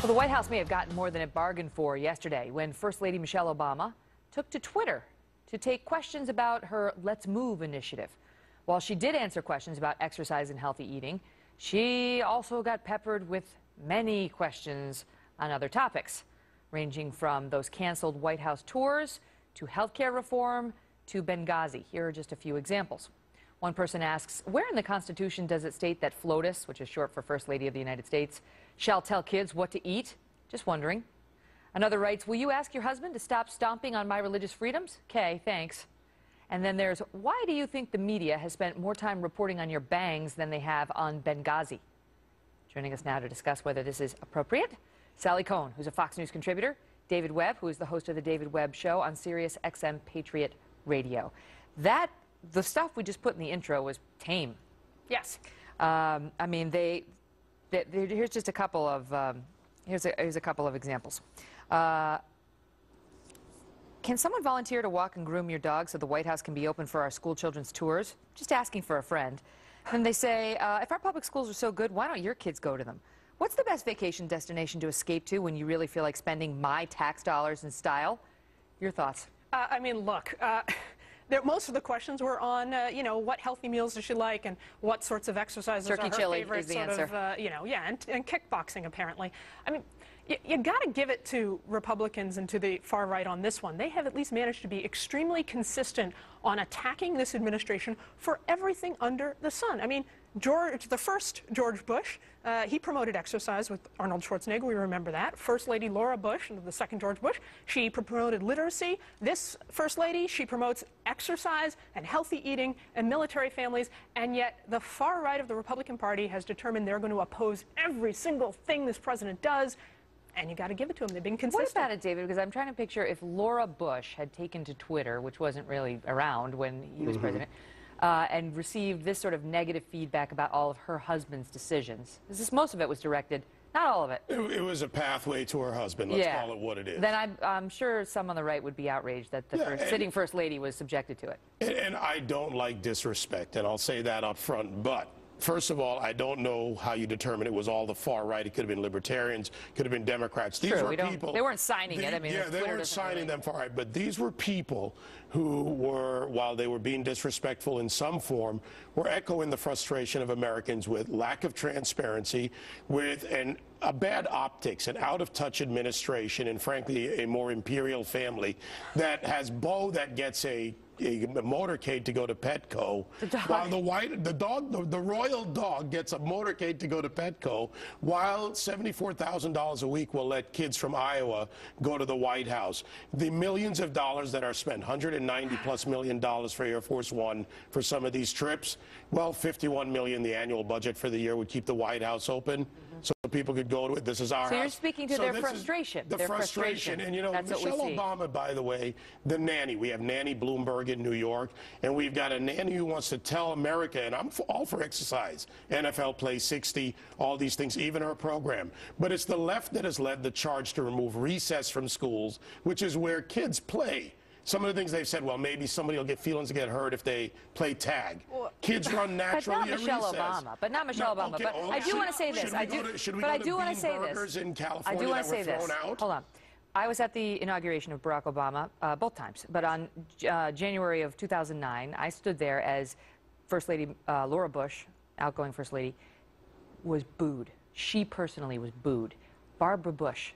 Well, the White House may have gotten more than it bargained for yesterday when First Lady Michelle Obama took to Twitter to take questions about her Let's Move initiative. While she did answer questions about exercise and healthy eating, she also got peppered with many questions on other topics, ranging from those canceled White House tours to healthcare reform to Benghazi. Here are just a few examples. One person asks, where in the Constitution does it state that FLOTUS, which is short for First Lady of the United States, shall tell kids what to eat? Just wondering. Another writes, will you ask your husband to stop stomping on my religious freedoms? Okay, thanks. And then there's, why do you think the media has spent more time reporting on your bangs than they have on Benghazi? Joining us now to discuss whether this is appropriate, Sally Kohn, who's a Fox News contributor, David Webb, who is the host of the David Webb Show on Sirius XM Patriot Radio. The stuff we just put in the intro was tame. Yes. I mean, here's just a couple of here's a couple of examples. Can someone volunteer to walk and groom your dog so the White House can be open for our school children's tours? Just asking for a friend. And they say, if our public schools are so good, why don't your kids go to them? What's the best vacation destination to escape to when you really feel like spending my tax dollars in style? Your thoughts? I mean, look. Most of the questions were on, you know, what healthy meals does she like and what sorts of exercises Turkey are her chili favorite is the sort answer. of, you know, yeah, and kickboxing apparently. I mean, you got to give it to Republicans and to the far right on this one. They have at least managed to be extremely consistent on attacking this administration for everything under the sun. I mean, the first George Bush, he promoted exercise with Arnold Schwarzenegger, we remember that. First Lady Laura Bush, the second George Bush, she promoted literacy. This First Lady, she promotes exercise and healthy eating and military families, and yet the far right of the Republican Party has determined they're going to oppose every single thing this president does, and you got to give it to them. They've been consistent. What about it, David? Because I'm trying to picture if Laura Bush had taken to Twitter, which wasn't really around when he was president, and received this sort of negative feedback about all of her husband's decisions. Most of it was directed, not all of it. It was a pathway to her husband. Let's call it what it is. Then I'm sure some on the right would be outraged that the sitting first lady was subjected to it. And I don't like disrespect, and I'll say that up front, but first of all, I don't know how you determine it was all the far right. It could have been libertarians, could have been Democrats. These were people. They weren't signing it. I mean, yeah, they weren't signing them far right. But these were people who were, while they were being disrespectful in some form, were echoing the frustration of Americans with lack of transparency, with a bad optics, an out-of-touch administration, and frankly, a more imperial family that has Bo that gets a motorcade to go to Petco, while the royal dog gets a motorcade to go to Petco, while $74,000 a week will let kids from Iowa go to the White House. The millions of dollars that are spent, $190+ million for Air Force One for some of these trips, well, $51 million, the annual budget for the year, would keep the White House open. So people could go to it. This is our house. So you're speaking to their frustration. The frustration. And, you know, that's Michelle Obama, by the way, the nanny. We have Nanny Bloomberg in New York, and we've got a nanny who wants to tell America, and I'm all for exercise, NFL Play 60, all these things, even her program. But it's the left that has led the charge to remove recess from schools, which is where kids play. Some of the things they've said, well, maybe somebody will get feelings to get hurt if they play tag. Well, kids run naturally at recess. But not Michelle Obama. But I do want to say this. Should we go to Bean Burgers in California that were thrown out? Hold on. I was at the inauguration of Barack Obama both times. But on January of 2009, I stood there as First Lady Laura Bush, outgoing First Lady, was booed. She personally was booed. Barbara Bush,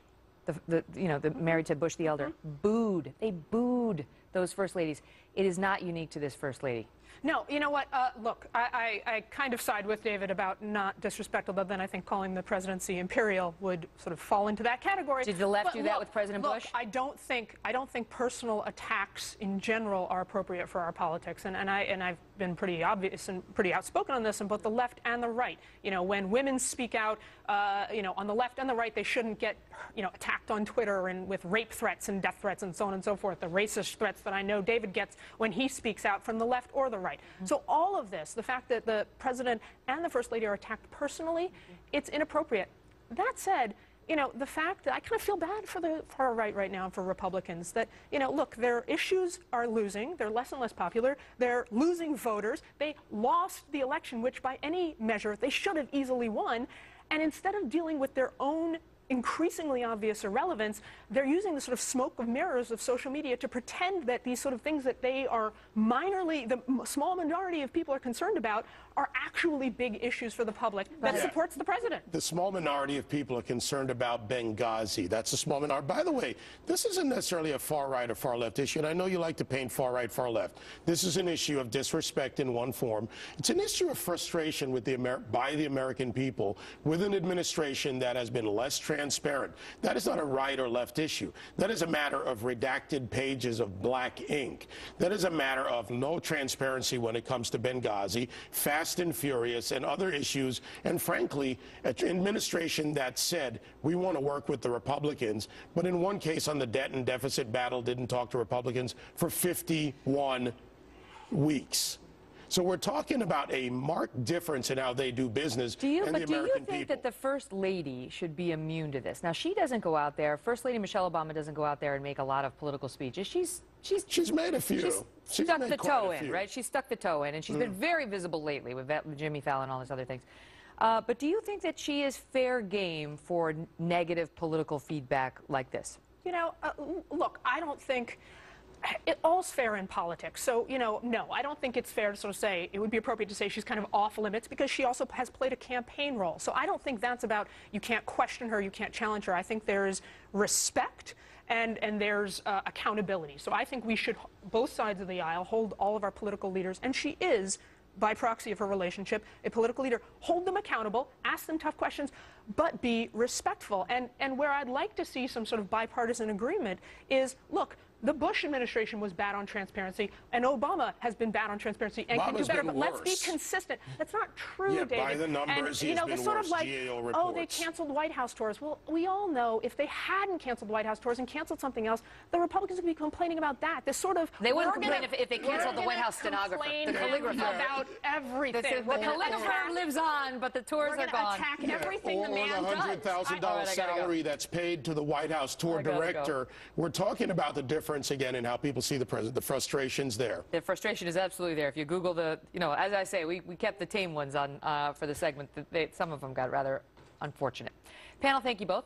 the married to Bush the Elder, booed. They booed those First Ladies. It is not unique to this First Lady. No, you know what? Look, I kind of side with David about not disrespectful, but then I think calling the presidency imperial would sort of fall into that category. Did the left do that with President Bush? I don't think personal attacks in general are appropriate for our politics, and I've been pretty obvious and pretty outspoken on this on both the left and the right. You know, when women speak out, you know, on the left and the right, they shouldn't get, you know, attacked on Twitter and with rape threats and death threats and so on and so forth. The racist threats that I know David gets when he speaks out from the left or the right. So all of this, the fact that the president and the First Lady are attacked personally, it's inappropriate. That said, you know, the fact that I kind of feel bad for the far right now, for Republicans, that, you know, look, their issues are losing. They're less and less popular. They're losing voters. They lost the election, which by any measure they should have easily won. And instead of dealing with their own increasingly obvious irrelevance, they're using the sort of smoke of mirrors of social media to pretend that these sort of things that they are the small minority of people are concerned about are actually big issues for the public that supports the president. The small minority of people are concerned about Benghazi. That's a small minority. By the way, this isn't necessarily a far-right or far-left issue, and I know you like to paint far-right, far-left. This is an issue of disrespect in one form. It's an issue of frustration with by the American people with an administration that has been less transparent. That is not a right or left issue. That is a matter of redacted pages of black ink. That is a matter of no transparency when it comes to Benghazi, Fast and Furious, and other issues, and frankly, an administration that said, we want to work with the Republicans, but in one case on the debt and deficit battle didn't talk to Republicans for 51 weeks. So we're talking about a marked difference in how they do business and the American people. Do you think that the First Lady should be immune to this? Now, she doesn't go out there, First Lady Michelle Obama doesn't go out there and make a lot of political speeches. She's made a few. She's stuck the toe in, right? She's stuck the toe in, and she's been very visible lately with Jimmy Fallon and all these other things. But do you think that she is fair game for negative political feedback like this? You know, look, I don't think all's fair in politics. So, you know, no, I don't think it's fair to sort of say, it would be appropriate to say she's kind of off limits because she also has played a campaign role. So I don't think that's about you can't question her, you can't challenge her. I think there's respect and there's accountability. So I think we should, both sides of the aisle, hold all of our political leaders, and she is, by proxy of her relationship, a political leader, hold them accountable, ask them tough questions, but be respectful. And where I'd like to see some sort of bipartisan agreement is, look, the Bush administration was bad on transparency, and Obama has been bad on transparency and can do better. But let's be consistent. That's not true, David. By the numbers, and, you know, he's been sort worse. of like, GAO reports. oh, they canceled White House tours. Well, we all know if they hadn't canceled White House tours and canceled something else, the Republicans would be complaining about that. This sort of they wouldn't complain if they canceled the White House stenographer, the calligrapher, about everything. The calligrapher lives on, but the tours are gone. Attack everything the man or does. the $100,000 salary that's paid to the White House tour director. We're talking about the difference again in how people see the president. The frustration's there. The frustration is absolutely there. If you Google the, you know, as I say, we kept the tame ones on for the segment. Some of them got rather unfortunate. Panel, thank you both.